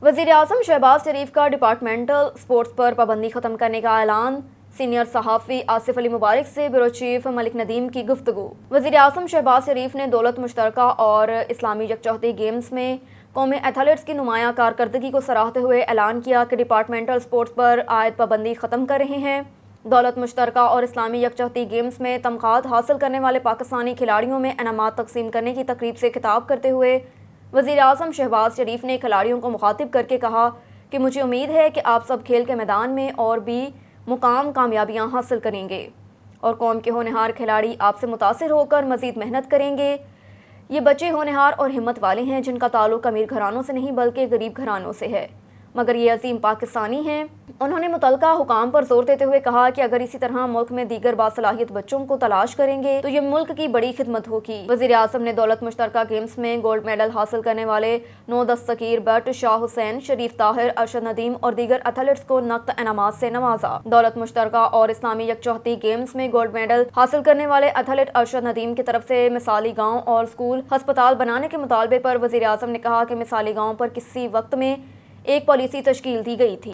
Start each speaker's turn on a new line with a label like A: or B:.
A: वज़ीर-ए-आज़म शहबाज शरीफ का departmental sports पर पाबंदी ख़त्म करने का ऐलान। सीनियर सहाफ़ी आसिफ अली मुबारक से ब्यूरो चीफ मलिक नदीम की गुफ्तगू। वज़ीर-ए-आज़म शहबाज शरीफ ने दौलत मुश्तरका और इस्लामी यकजहती गेम्स में कौमी एथलीट्स की नुमायां कारकर्दगी को सराहते हुए ऐलान किया कि डिपार्टमेंटल स्पोर्ट्स पर आयद पाबंदी ख़त्म कर रहे हैं। दौलत मुश्तरका और इस्लामी यकजहती गेम्स में तमग़ात हासिल करने वाले पाकिस्तानी खिलाड़ियों में इनामात तकसीम करने की तकरीब से खिताब करते हुए वज़ीर-ए-आज़म शहबाज शरीफ ने खिलाड़ियों को मुखातिब करके कहा कि मुझे उम्मीद है कि आप सब खेल के मैदान में और भी मुकाम कामयाबियां हासिल करेंगे और कौम के होनहार खिलाड़ी आपसे मुतासिर होकर मज़ीद मेहनत करेंगे। ये बच्चे होनहार और हिम्मत वाले हैं जिनका ताल्लुक अमीर घरानों से नहीं बल्कि गरीब घरानों से है, मगर ये अजीम पाकिस्तानी हैं। उन्होंने मुतलका हुकाम पर जोर देते हुए कहा कि अगर इसी तरह मुल्क में दीगर बासलाहियत बच्चों को तलाश करेंगे तो ये मुल्क की बड़ी खिदमत होगी। वज़ीर-ए-आज़म ने दौलत मुश्तरका गेम्स में गोल्ड मेडल हासिल करने वाले 9 दस्तगीर बट, शाह हुसैन, शरीफ ताहिर, अरशद नदीम और दीगर एथलीट्स को नक़द इनामात से नवाजा। दौलत मुश्तरका और इस्लामी यकजहती गेम्स में गोल्ड मेडल हासिल करने वाले एथलीट अरशद नदीम की तरफ से मिसाली गाँव और स्कूल अस्पताल बनाने के मुतालबे पर वज़ीर-ए-आज़म ने कहा कि मिसाली गाँव पर किसी वक्त में एक पॉलिसी तश्कील दी गई थी।